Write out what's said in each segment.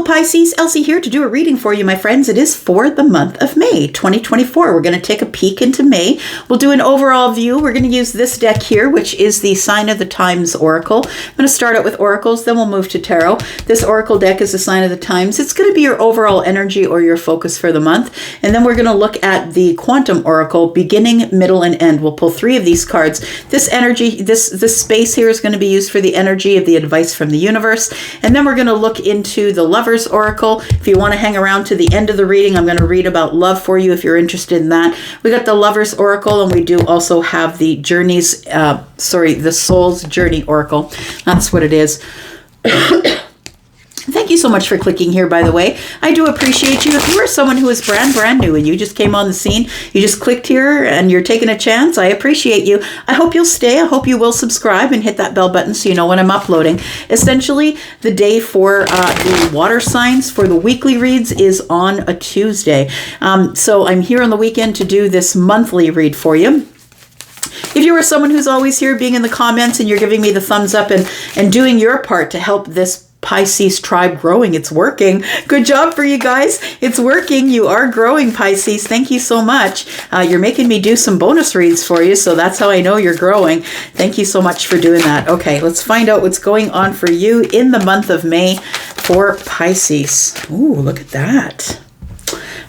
Hello Pisces, Elsie here to do a reading for you, my friends. It is for the month of May 2024. We're going to take a peek into May. We'll do an overall view. We're going to use this deck here, which is the Sign of the Times Oracle. I'm going to start out with oracles, then we'll move to tarot. This oracle deck is the Sign of the Times. It's going to be your overall energy or your focus for the month. And then we're going to look at the Quantum Oracle, beginning, middle, and end. We'll pull 3 of these cards. This energy, this space here is going to be used for the energy of the advice from the universe. And then we're going to look into the Lover's Oracle. If you want to hang around to the end of the reading, I'm going to read about love for you if you're interested in that. We got the Lover's Oracle, and we do also have the the Soul's Journey Oracle. That's what it is. Thank you so much for clicking here, by the way. I do appreciate you. If you are someone who is brand new and you just came on the scene, you just clicked here and you're taking a chance, I appreciate you. I hope you'll stay. I hope you will subscribe and hit that bell button so you know when I'm uploading. Essentially, the day for the water signs for the weekly reads is on a Tuesday. So I'm here on the weekend to do this monthly read for you. If you are someone who's always here being in the comments and you're giving me the thumbs up and doing your part to help this Pisces tribe growing, it's working. Good job for you guys. It's working. You are growing, Pisces. Thank you so much. You're making me do some bonus reads for you, so that's how I know you're growing. Thank you so much for doing that. Okay, let's find out what's going on for you in the month of May for Pisces. Ooh, look at that.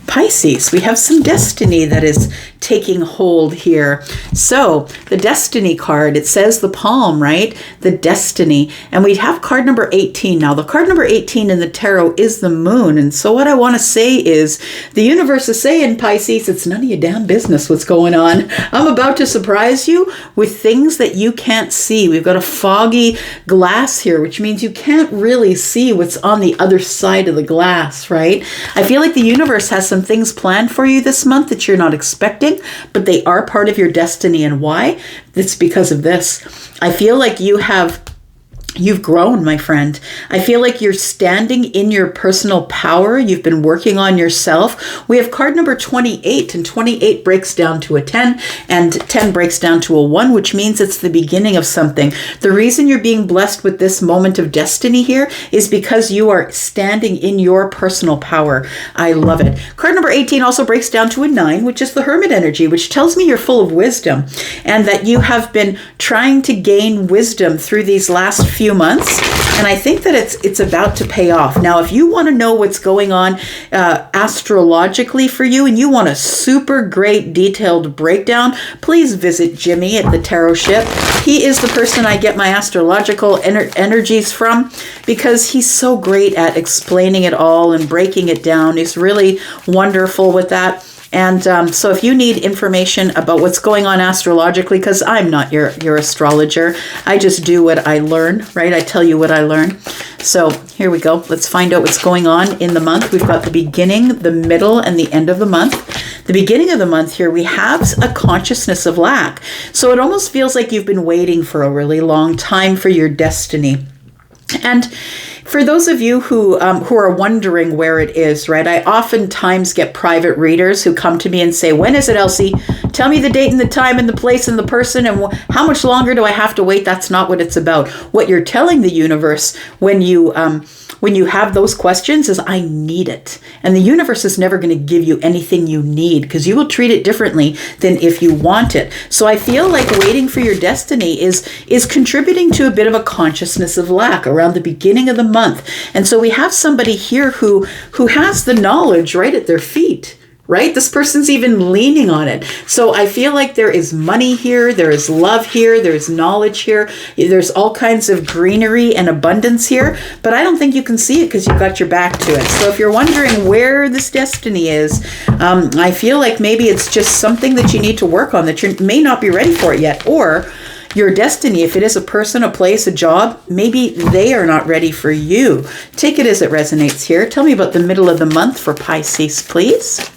Pisces, we have some destiny that is taking hold here. So the destiny card, it says the palm, right? The destiny. And we have card number 18. Now the card number 18 in the tarot is the moon. And so what I want to say is the universe is saying, Pisces, it's none of your damn business what's going on. I'm about to surprise you with things that you can't see. We've got a foggy glass here, which means you can't really see what's on the other side of the glass, right? I feel like the universe has some things planned for you this month that you're not expecting, but they are part of your destiny. And why? It's because of this. I feel like you've grown, my friend. I feel like you're standing in your personal power. You've been working on yourself. We have card number 28, and 28 breaks down to a 10, and 10 breaks down to a 1, which means it's the beginning of something. The reason you're being blessed with this moment of destiny here is because you are standing in your personal power. I love it. Card number 18 also breaks down to a 9, which is the Hermit energy, which tells me you're full of wisdom and that you have been trying to gain wisdom through these last few months, and I think that it's about to pay off. Now, if you want to know what's going on astrologically for you and you want a super great detailed breakdown, please visit Jimmy at the Tarot Ship. He is the person I get my astrological energies from because he's so great at explaining it all and breaking it down. He's really wonderful with that. And so if you need information about what's going on astrologically, because I'm not your astrologer, I just do what I learn, right? I tell you what I learn. So here we go. Let's find out what's going on in the month. We've got the beginning, the middle, and the end of the month. The beginning of the month here, we have a consciousness of lack. So it almost feels like you've been waiting for a really long time for your destiny. And for those of you who are wondering where it is, right, I oftentimes get private readers who come to me and say, when is it, Elsie? Tell me the date and the time and the place and the person and how much longer do I have to wait? That's not what it's about. What you're telling the universe when you have those questions is, I need it. And the universe is never going to give you anything you need because you will treat it differently than if you want it. So I feel like waiting for your destiny is contributing to a bit of a consciousness of lack around the beginning of the month. And so we have somebody here who has the knowledge right at their feet. Right? This person's even leaning on it. So I feel like there is money here, there is love here, there's knowledge here, there's all kinds of greenery and abundance here, but I don't think you can see it because you've got your back to it. So if you're wondering where this destiny is, I feel like maybe it's just something that you need to work on that you may not be ready for it yet, or your destiny, if it is a person, a place, a job, maybe they are not ready for you. Take it as it resonates here. Tell me about the middle of the month for Pisces, please.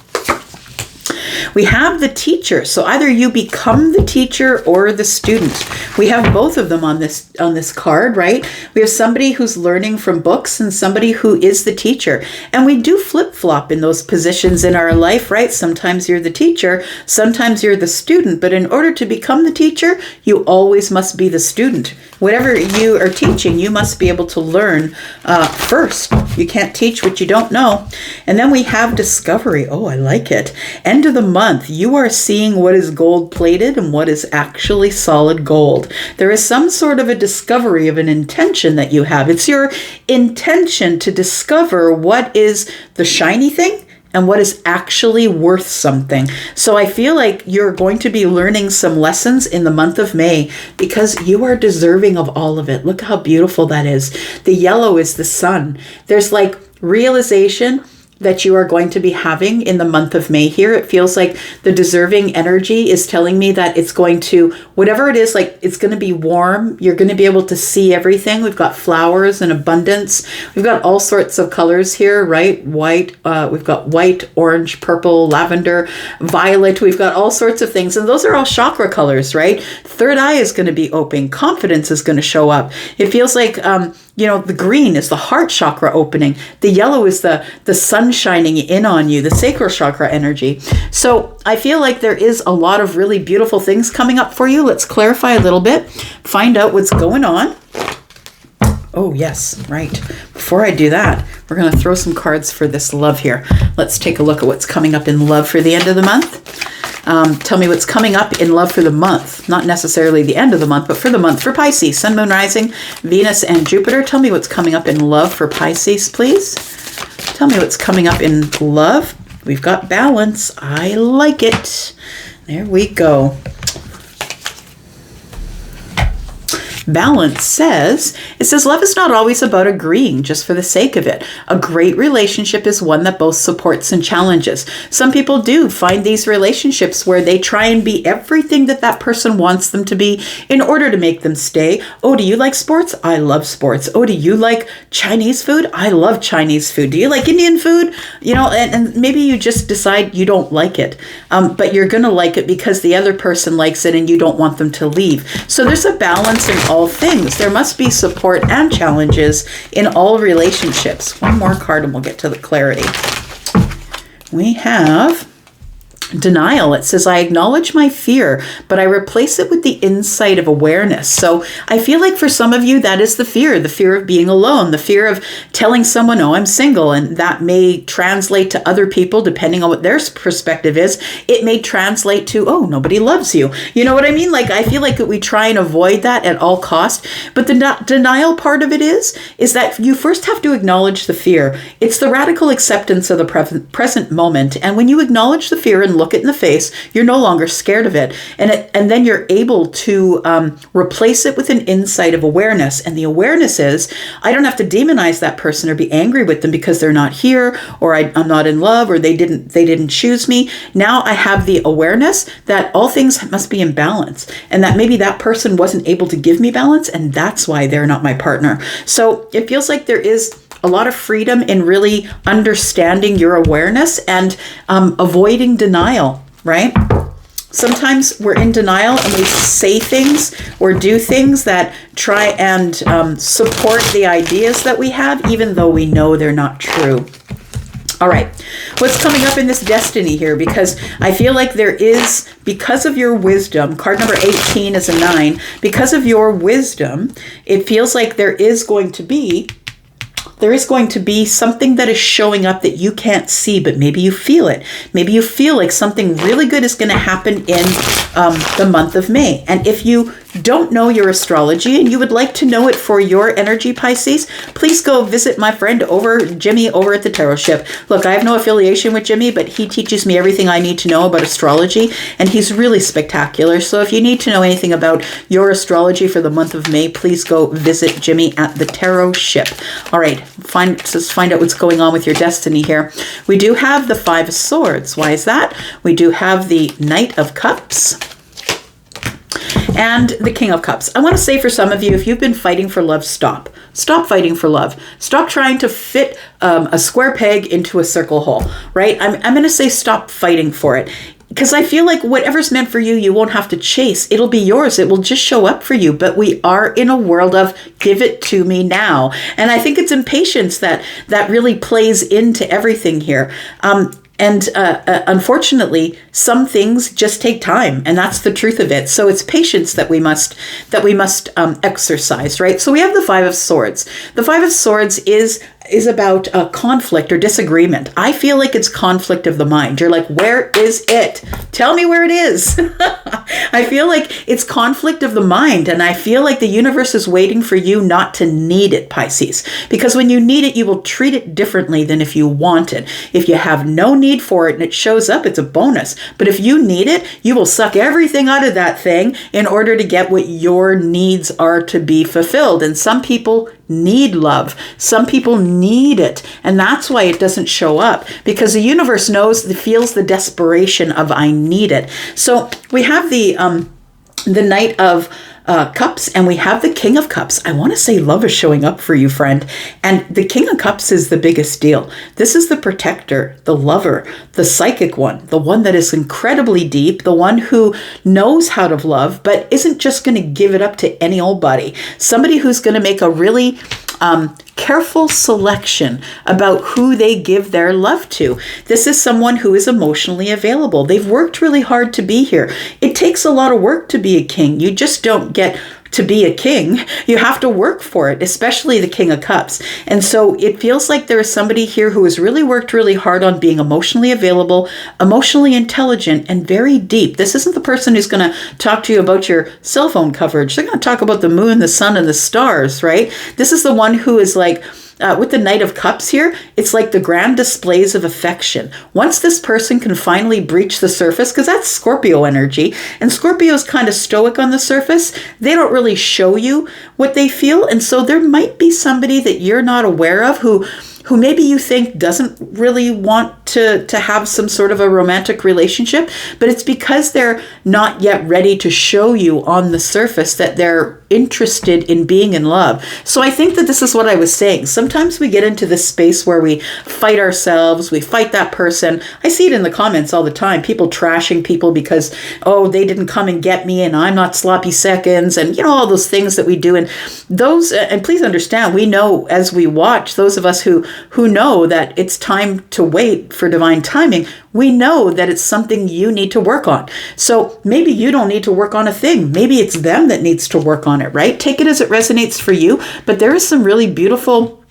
We have the teacher. So either you become the teacher or the student. We have both of them on this card, right? We have somebody who's learning from books and somebody who is the teacher. And we do flip-flop in those positions in our life, right? Sometimes you're the teacher, sometimes you're the student. But in order to become the teacher, you always must be the student. Whatever you are teaching, you must be able to learn first. You can't teach what you don't know. And then we have discovery. Oh, I like it. End of the month, you are seeing what is gold plated and what is actually solid gold. There is some sort of a discovery of an intention that you have. It's your intention to discover what is the shiny thing and what is actually worth something. So I feel like you're going to be learning some lessons in the month of May because you are deserving of all of it. Look how beautiful that is. The yellow is the sun. There's like realization that you are going to be having in the month of May here. It feels like the deserving energy is telling me that it's going to, whatever it is, like it's going to be warm. You're going to be able to see everything. We've got flowers in abundance. We've got all sorts of colors here, right? White, we've got white, orange, purple, lavender, violet. We've got all sorts of things. And those are all chakra colors, right? Third eye is going to be open. Confidence is going to show up. It feels like, the green is the heart chakra opening. The yellow is the sun shining in on you, the sacral chakra energy. So I feel like there is a lot of really beautiful things coming up for you. Let's clarify a little bit, find out what's going on. Oh, yes, right. Before I do that, we're going to throw some cards for this love here. Let's take a look at what's coming up in love for the end of the month. Tell me what's coming up in love for the month. Not necessarily the end of the month, but for the month for Pisces. Sun, Moon, Rising, Venus, and Jupiter. Tell me what's coming up in love for Pisces, please. Tell me what's coming up in love. We've got balance. I like it. There we go. Balance says, love is not always about agreeing just for the sake of it. A great relationship is one that both supports and challenges. Some people do find these relationships where they try and be everything that person wants them to be in order to make them stay. Oh, do you like sports? I love sports. Oh, do you like Chinese food? I love Chinese food. Do you like Indian food? And maybe you just decide you don't like it, but you're going to like it because the other person likes it and you don't want them to leave. So there's a balance in all things. There must be support and challenges in all relationships. One more card and we'll get to the clarity. We have denial. It says, I acknowledge my fear, but I replace it with the insight of awareness. So I feel like for some of you, that is the fear of being alone, the fear of telling someone, oh, I'm single. And that may translate to other people, depending on what their perspective is. It may translate to, oh, nobody loves you. You know what I mean? Like, I feel like we try and avoid that at all cost. But the denial part of it is that you first have to acknowledge the fear. It's the radical acceptance of the present moment. And when you acknowledge the fear and look it in the face, you're no longer scared of it. And then you're able to replace it with an insight of awareness. And the awareness is, I don't have to demonize that person or be angry with them because they're not here, or I'm not in love, or they didn't choose me. Now I have the awareness that all things must be in balance, and that maybe that person wasn't able to give me balance, and that's why they're not my partner. So it feels like there is a lot of freedom in really understanding your awareness and avoiding denial, right? Sometimes we're in denial and we say things or do things that try and support the ideas that we have, even though we know they're not true. All right, what's coming up in this destiny here? Because I feel like there is, because of your wisdom, card number 18 is a 9, because of your wisdom, it feels like there is going to be something that is showing up that you can't see, but maybe you feel it. Maybe you feel like something really good is going to happen in the month of May. And if you don't know your astrology and you would like to know it for your energy, Pisces, please go visit my friend Jimmy over at the Tarot Ship. Look, I have no affiliation with Jimmy, but he teaches me everything I need to know about astrology, and he's really spectacular. So if you need to know anything about your astrology for the month of May, please go visit Jimmy at the Tarot Ship. All right, let's find out what's going on with your destiny here. We do have the 5 of Swords. Why is that? We do have the Knight of Cups and the King of Cups. I want to say for some of you, if you've been fighting for love, stop. Stop fighting for love. Stop trying to fit a square peg into a circle hole, right? I'm going to say stop fighting for it. Because I feel like whatever's meant for you, you won't have to chase. It'll be yours. It will just show up for you. But we are in a world of give it to me now. And I think it's impatience that really plays into everything here. Unfortunately, some things just take time, and that's the truth of it. So it's patience that we must exercise, right? So we have the 5 of Swords. The 5 of Swords is is about a conflict or disagreement. I feel like it's conflict of the mind. You're like, where is it? Tell me where it is. I feel like it's conflict of the mind, and I feel like the universe is waiting for you not to need it, Pisces. Because when you need it, you will treat it differently than if you want it. If you have no need for it and it shows up, it's a bonus. But if you need it, you will suck everything out of that thing in order to get what your needs are to be fulfilled. And some people need love. Some people need it. And that's why it doesn't show up, because the universe feels the desperation of I need it. So we have the Knight of Cups, and we have the King of Cups. I want to say love is showing up for you, friend. And the King of Cups is the biggest deal. This is the protector, the lover, the psychic one, the one that is incredibly deep, the one who knows how to love, but isn't just going to give it up to any old body. Somebody who's going to make a really careful selection about who they give their love to. This is someone who is emotionally available. They've worked really hard to be here. It takes a lot of work to be a king. You just don't get to be a king. You have to work for it, especially the King of Cups. And so it feels like there is somebody here who has really worked really hard on being emotionally available, emotionally intelligent, and very deep. This isn't the person who's going to talk to you about your cell phone coverage. They're going to talk about the moon, the sun, and the stars, right? This is the one who is like, with the Knight of Cups here, it's like the grand displays of affection. Once this person can finally breach the surface, because that's Scorpio energy, and Scorpio is kind of stoic on the surface, they don't really show you what they feel. And so there might be somebody that you're not aware of who maybe you think doesn't really want to have some sort of a romantic relationship, but it's because they're not yet ready to show you on the surface that they're interested in being in love. So I think that this is what I was saying. Sometimes we get into this space where we fight ourselves, we fight that person. I see it in the comments all the time, people trashing people because, oh, they didn't come and get me and I'm not sloppy seconds, and all those things that we do. And those, and please understand, we know as we watch, those of us who know that it's time to wait for divine timing, we know that it's something you need to work on. So maybe you don't need to work on a thing. Maybe it's them that needs to work on it, right? Take it as it resonates for you. But there is some really beautiful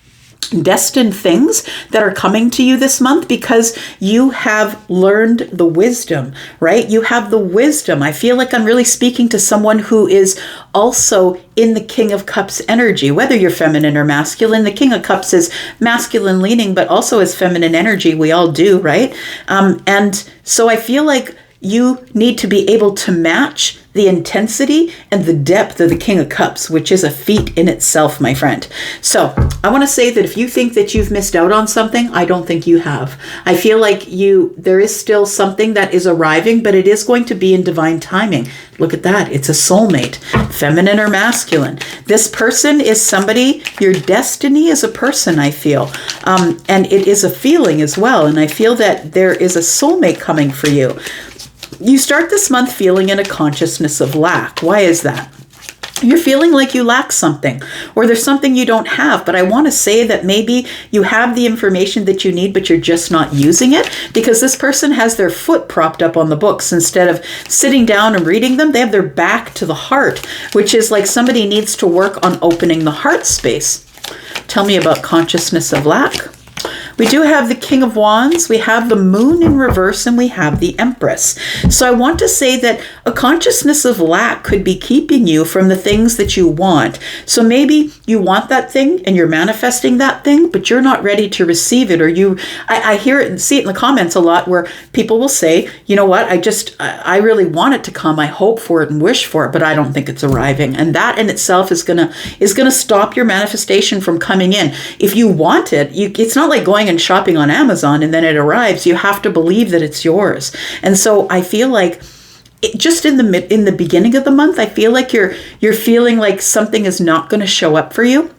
destined things that are coming to you this month because you have learned the wisdom, right? You have the wisdom. I feel like I'm really speaking to someone who is also in the King of Cups energy, whether you're feminine or masculine. The King of Cups is masculine leaning, but also is feminine energy. We all do, right? And so I feel like you need to be able to match the intensity and the depth of the King of Cups, which is a feat in itself, my friend. So I want to say that if you think that you've missed out on something, I don't think you have. I feel like there is still something that is arriving, but it is going to be in divine timing. Look at that. It's a soulmate, feminine or masculine. This person is somebody, your destiny is a person, I feel. And it is a feeling as well. And I feel that there is a soulmate coming for you. You start this month feeling in a consciousness of lack. Why is that? You're feeling like you lack something, or there's something you don't have. But I want to say that maybe you have the information that you need, but you're just not using it, because this person has their foot propped up on the books. Instead of sitting down and reading them, they have their back to the heart, which is like somebody needs to work on opening the heart space. Tell me about consciousness of lack. We do have the King of Wands, we have the Moon in reverse, and we have the Empress. So I want to say that a consciousness of lack could be keeping you from the things that you want. So maybe you want that thing and you're manifesting that thing, but you're not ready to receive it. Or I hear it and see it in the comments a lot where people will say, you know what, I really want it to come. I hope for it and wish for it, but I don't think it's arriving. And that in itself is gonna stop your manifestation from coming in. If you want it, it's not like going and shopping on Amazon and then it arrives. You have to believe that it's yours. And so I feel like just in the beginning of the month, I feel like you're feeling like something is not going to show up for you.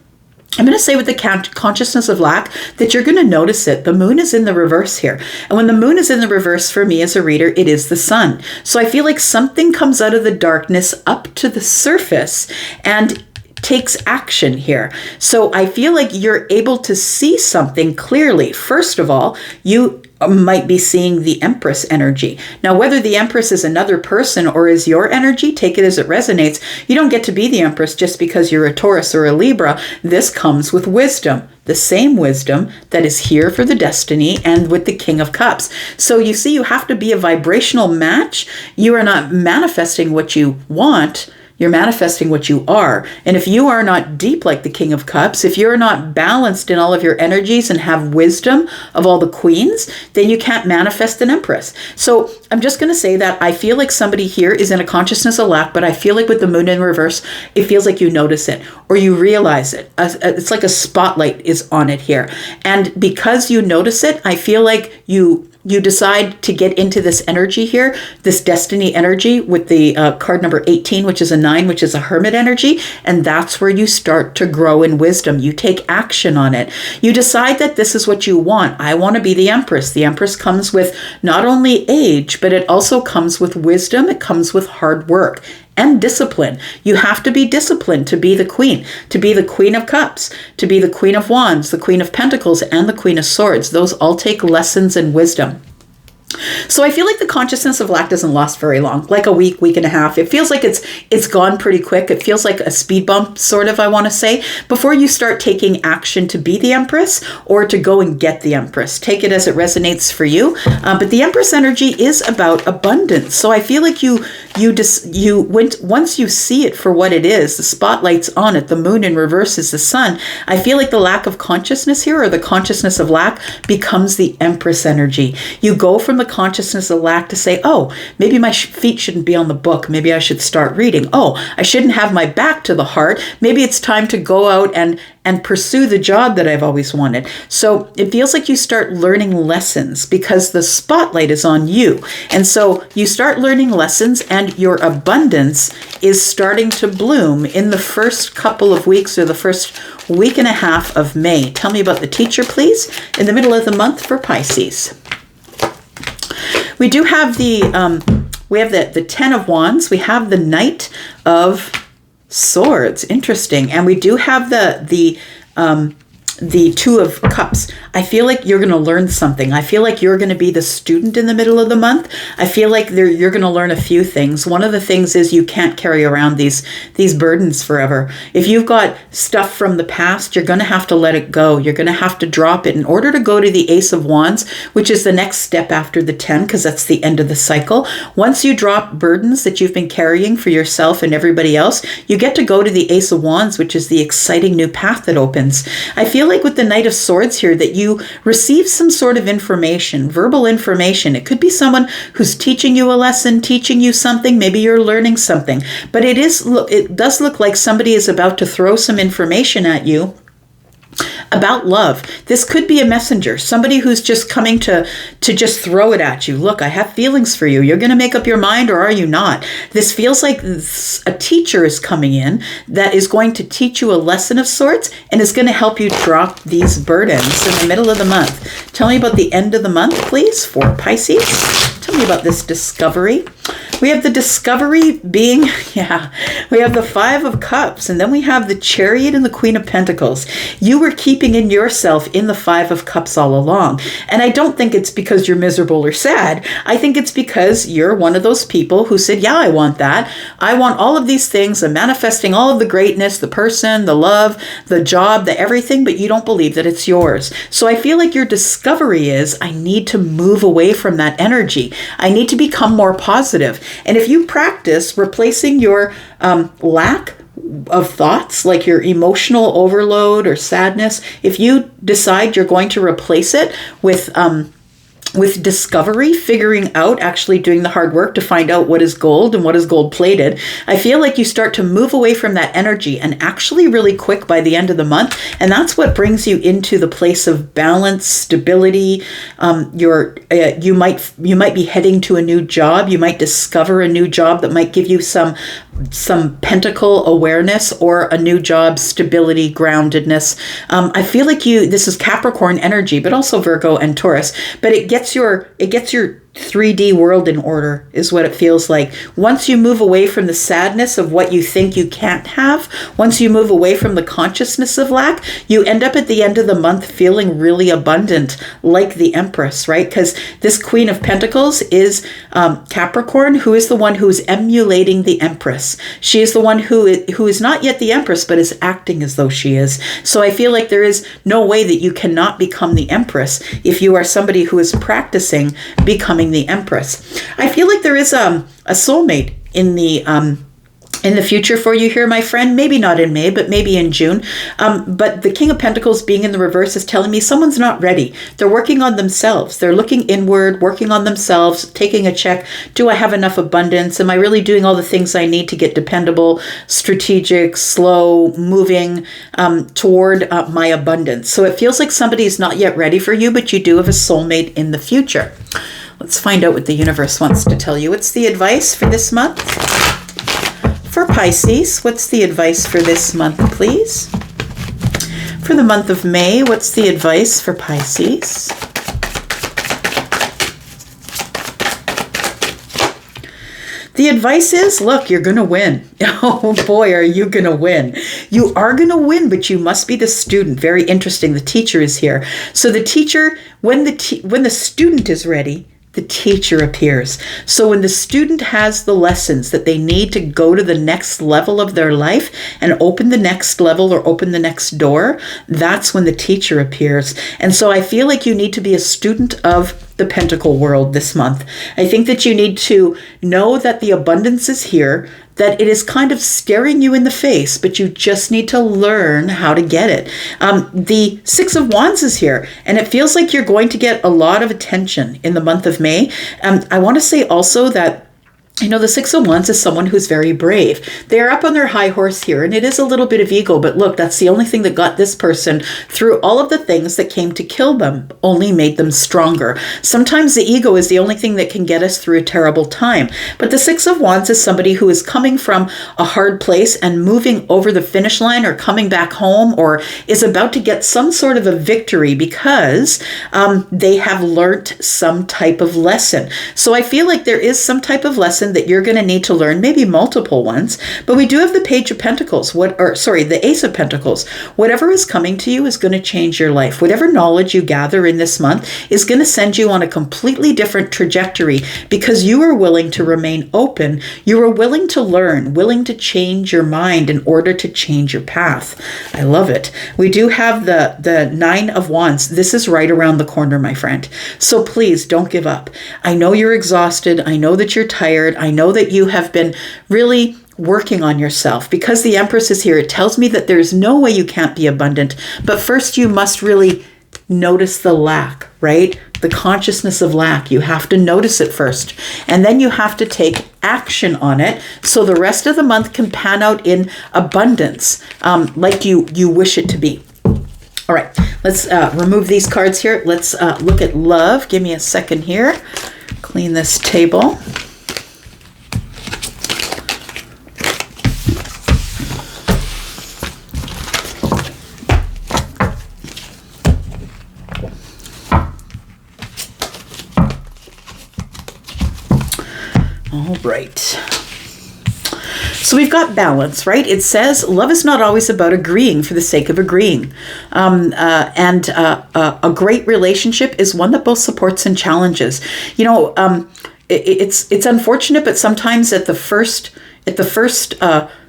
I'm going to say with the consciousness of lack that you're going to notice it. The moon is in the reverse here. And when the moon is in the reverse for me as a reader, it is the sun. So I feel like something comes out of the darkness up to the surface and takes action here. So I feel like you're able to see something clearly. First of all, you might be seeing the Empress energy. Now, whether the Empress is another person or is your energy, take it as it resonates. You don't get to be the Empress just because you're a Taurus or a Libra. This comes with wisdom. the same wisdom that is here for the destiny and with the King of Cups. So you see, you have to be a vibrational match. You are not manifesting what you want. You're manifesting what you are. And if you are not deep like the King of Cups, if you're not balanced in all of your energies and have wisdom of all the queens, then you can't manifest an Empress. So I'm just going to say that I feel like somebody here is in a consciousness of lack, but I feel like with the moon in reverse, it feels like you notice it or you realize it. It's like a spotlight is on it here. And because you notice it, I feel like you decide to get into this energy here, this destiny energy with the card number 18, which is a 9, which is a hermit energy. And that's where you start to grow in wisdom. You take action on it. You decide that this is what you want. I want to be the Empress. The Empress comes with not only age, but it also comes with wisdom. It comes with hard work and discipline. You have to be disciplined to be the queen, to be the Queen of Cups, to be the Queen of Wands, the Queen of Pentacles, and the Queen of Swords. Those all take lessons in wisdom. So I feel like the consciousness of lack doesn't last very long, like a week, week and a half. It feels like it's gone pretty quick. It feels like a speed bump, sort of, I want to say, before you start taking action to be the Empress or to go and get the Empress. Take it as it resonates for you. But the Empress energy is about abundance. So I feel like once you see it for what it is, the spotlight's on it, the moon in reverse is the sun. I feel like the lack of consciousness here, or the consciousness of lack, becomes the Empress energy. You go from the consciousness of lack to say, oh, maybe my feet shouldn't be on the book. Maybe I should start reading. Oh, I shouldn't have my back to the heart. Maybe it's time to go out and pursue the job that I've always wanted. So it feels like you start learning lessons because the spotlight is on you. And so you start learning lessons and your abundance is starting to bloom in the first couple of weeks or the first week and a half of May. Tell me about the teacher, please, in the middle of the month for Pisces. We do have the 10 of Wands. We have the Knight of Swords. Interesting. And we do have the 2 of Cups. I feel like you're going to learn something. I feel like you're going to be the student in the middle of the month. I feel like you're going to learn a few things. One of the things is you can't carry around these burdens forever. If you've got stuff from the past, you're going to have to let it go. You're going to have to drop it in order to go to the Ace of Wands, which is the next step after the 10, because that's the end of the cycle. Once you drop burdens that you've been carrying for yourself and everybody else, you get to go to the Ace of Wands, which is the exciting new path that opens. I feel like with the Knight of Swords here that you receive some sort of information, verbal information. It could be someone who's teaching you a lesson, teaching you something. Maybe you're learning something. But it does look like somebody is about to throw some information at you about love. This could be a messenger, somebody who's just coming to just throw it at you. Look, I have feelings for you. You're going to make up your mind, or are you not? This feels like a teacher is coming in that is going to teach you a lesson of sorts and is going to help you drop these burdens in the middle of the month. Tell me about the end of the month, please, for Pisces. Tell me about this discovery. We have the discovery being, we have the 5 of Cups, and then we have the Chariot and the Queen of Pentacles. You were keeping in yourself in the 5 of Cups all along. And I don't think it's because you're miserable or sad. I think it's because you're one of those people who said, yeah, I want that. I want all of these things. I'm manifesting all of the greatness, the person, the love, the job, the everything, but you don't believe that it's yours. So I feel like your discovery is, I need to move away from that energy. I need to become more positive. And if you practice replacing your lack of thoughts, like your emotional overload or sadness, if you decide you're going to replace it with discovery, figuring out, actually doing the hard work to find out what is gold and what is gold plated, I feel like you start to move away from that energy, and actually really quick by the end of the month. And that's what brings you into the place of balance, stability. You might be heading to a new job. You might discover a new job that might give you some pentacle awareness, or a new job, stability, groundedness. I feel like this is Capricorn energy, but also Virgo and Taurus, but it gets your 3D world in order, is what it feels like. Once you move away from the sadness of what you think you can't have, once you move away from the consciousness of lack, you end up at the end of the month feeling really abundant, like the Empress, right? Because this Queen of Pentacles is Capricorn, who is the one who is emulating the Empress. She is the one who is not yet the Empress, but is acting as though she is. So I feel like there is no way that you cannot become the Empress if you are somebody who is practicing becoming the Empress. I feel like there is a soulmate in the future for you here, my friend. Maybe not in May, but maybe in June. But the King of Pentacles being in the reverse is telling me someone's not ready. They're working on themselves. They're looking inward, working on themselves, taking a check. Do I have enough abundance? Am I really doing all the things I need to get dependable, strategic, slow, moving toward my abundance? So it feels like somebody is not yet ready for you, but you do have a soulmate in the future. Let's find out what the universe wants to tell you. What's the advice for this month? For Pisces, what's the advice for this month, please? For the month of May, what's the advice for Pisces? The advice is, look, you're going to win. Oh boy, are you going to win. You are going to win, but you must be the student. Very interesting. The teacher is here. So the teacher, when the student is ready, the teacher appears. So when the student has the lessons that they need to go to the next level of their life and open the next level or open the next door, that's when the teacher appears. And so I feel like you need to be a student of the Pentacle world this month. I think that you need to know that the abundance is here, that it is kind of staring you in the face, but you just need to learn how to get it. The Six of Wands is here, and it feels like you're going to get a lot of attention in the month of May. I want to say also that the Six of Wands is someone who's very brave. They're up on their high horse here, and it is a little bit of ego, but look, that's the only thing that got this person through all of the things that came to kill them, only made them stronger. Sometimes the ego is the only thing that can get us through a terrible time. But the Six of Wands is somebody who is coming from a hard place and moving over the finish line or coming back home or is about to get some sort of a victory because they have learned some type of lesson. So I feel like there is some type of lesson that you're going to need to learn, maybe multiple ones. But we do have the Page of Pentacles, the Ace of Pentacles. Whatever is coming to you is going to change your life. Whatever knowledge you gather in this month is going to send you on a completely different trajectory because you are willing to remain open. You are willing to learn, willing to change your mind in order to change your path. I love it. We do have the Nine of Wands. This is right around the corner, my friend. So please don't give up. I know you're exhausted. I know that you're tired. I know that you have been really working on yourself. Because the Empress is here, it tells me that there's no way you can't be abundant. But first you must really notice the lack, right? The consciousness of lack. You have to notice it first. And then you have to take action on it so the rest of the month can pan out in abundance, like you wish it to be. All right, let's remove these cards here. Let's look at love. Give me a second here. Clean this table. All right. So we've got balance, right? It says love is not always about agreeing for the sake of agreeing. A great relationship is one that both supports and challenges. It's unfortunate, but sometimes at the first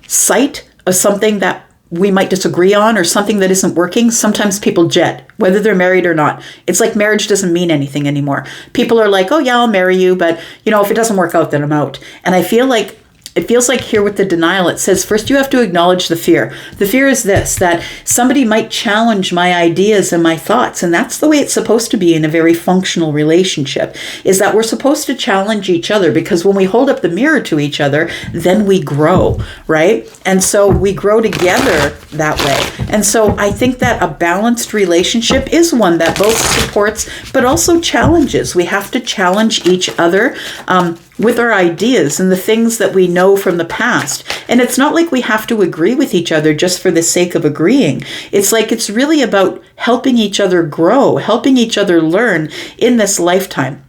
sight of something that we might disagree on or something that isn't working, sometimes people jet, whether they're married or not. It's like marriage doesn't mean anything anymore. People are like, oh yeah, I'll marry you, but if it doesn't work out, then I'm out. And I feel like it feels like here with the denial, it says first you have to acknowledge the fear. The fear is this, that somebody might challenge my ideas and my thoughts. And that's the way it's supposed to be in a very functional relationship, is that we're supposed to challenge each other, because when we hold up the mirror to each other, then we grow, right? And so we grow together that way. And so I think that a balanced relationship is one that both supports, but also challenges. We have to challenge each other with our ideas and the things that we know from the past. And it's not like we have to agree with each other just for the sake of agreeing. It's like it's really about helping each other grow, helping each other learn in this lifetime.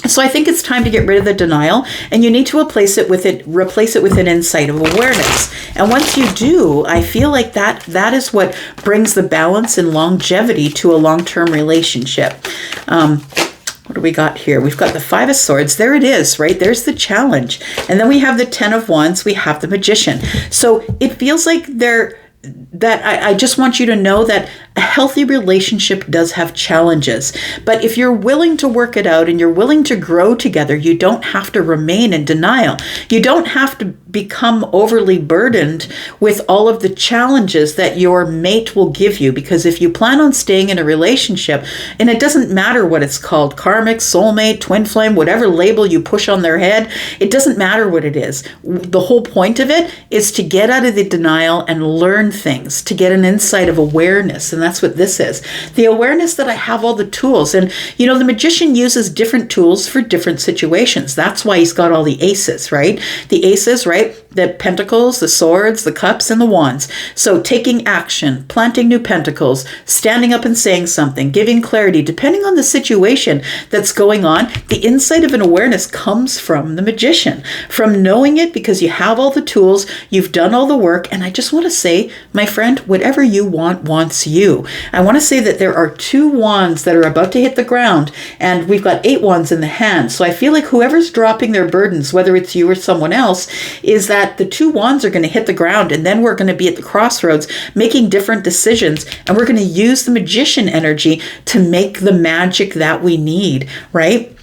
So I think it's time to get rid of the denial, and you need to replace it with an insight of awareness. And once you do, I feel like that is what brings the balance and longevity to a long-term relationship. What do we got here? We've got the Five of Swords. There it is, right? There's the challenge. And then we have the Ten of Wands. We have the Magician. So it feels like I just want you to know that a healthy relationship does have challenges. But if you're willing to work it out and you're willing to grow together, you don't have to remain in denial. You don't have to become overly burdened with all of the challenges that your mate will give you. Because if you plan on staying in a relationship, and it doesn't matter what it's called, karmic, soulmate, twin flame, whatever label you push on their head, it doesn't matter what it is. The whole point of it is to get out of the denial and learn things, to get an insight of awareness. And that's what this is. The awareness that I have all the tools. And, you know, the magician uses different tools for different situations. That's why he's got all the aces, right? The aces, right? The pentacles, the swords, the cups, and the wands. So taking action, planting new pentacles, standing up and saying something, giving clarity, depending on the situation that's going on, the insight of an awareness comes from the magician, from knowing it because you have all the tools, you've done all the work. And I just want to say, my friend, whatever you want wants you. I want to say that there are 2 wands that are about to hit the ground, and we've got 8 wands in the hand. So I feel like whoever's dropping their burdens, whether it's you or someone else, is that the 2 wands are going to hit the ground, and then we're going to be at the crossroads making different decisions, and we're going to use the magician energy to make the magic that we need, right?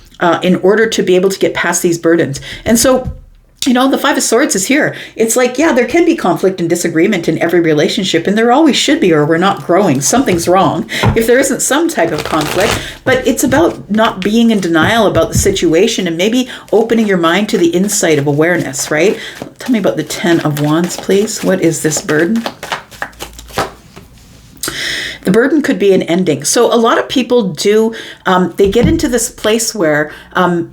In order to be able to get past these burdens. And so, you know, the Five of Swords is here. It's like, yeah, there can be conflict and disagreement in every relationship, and there always should be, or we're not growing. Something's wrong if there isn't some type of conflict. But it's about not being in denial about the situation and maybe opening your mind to the insight of awareness, right? Tell me about the Ten of Wands, please. What is this burden? The burden could be an ending. So a lot of people they get into this place where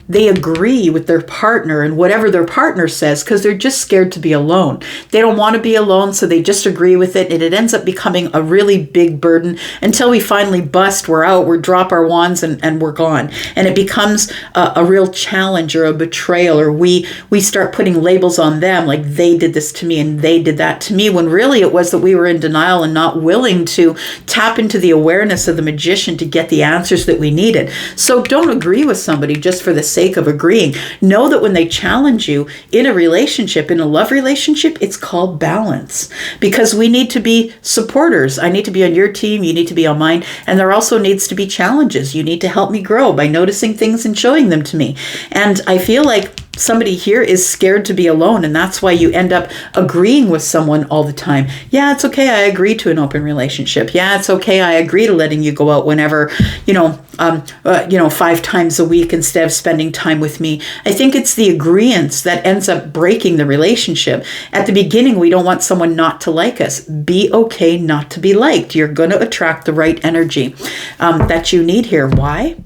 they agree with their partner and whatever their partner says because they're just scared to be alone. They don't want to be alone, so they just agree with it, and it ends up becoming a really big burden until we finally bust, we're out, we drop our wands, and we're gone. And it becomes a real challenge or a betrayal, or we start putting labels on them, like they did this to me and they did that to me, when really it was that we were in denial and not willing to tap into the awareness of the magician to get the answers that we needed. So don't agree with somebody just for the sake of agreeing. Know that when they challenge you in a relationship, in a love relationship, it's called balance, because we need to be supporters. I need to be on your team. You need to be on mine. And there also needs to be challenges. You need to help me grow by noticing things and showing them to me. And I feel like somebody here is scared to be alone, and that's why you end up agreeing with someone all the time. Yeah, it's okay, I agree to an open relationship. Yeah, it's okay, I agree to letting you go out whenever, 5 times a week instead of spending time with me. I think it's the agreeance that ends up breaking the relationship. At the beginning, we don't want someone not to like us. Be okay not to be liked. You're going to attract the right energy that you need here. Why?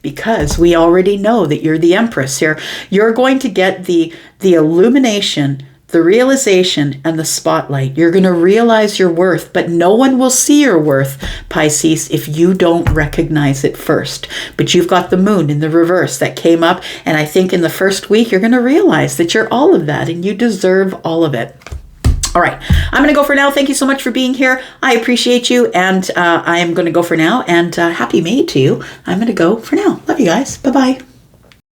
Because we already know that you're the Empress here. You're going to get the illumination, the realization, and the spotlight. You're going to realize your worth, but no one will see your worth, Pisces, if you don't recognize it first. But you've got the moon in the reverse that came up, and I think in the first week, you're going to realize that you're all of that, and you deserve all of it. All right, I'm going to go for now. Thank you so much for being here. I appreciate you, and I am going to go for now, and happy May to you. I'm going to go for now. Love you guys. Bye-bye.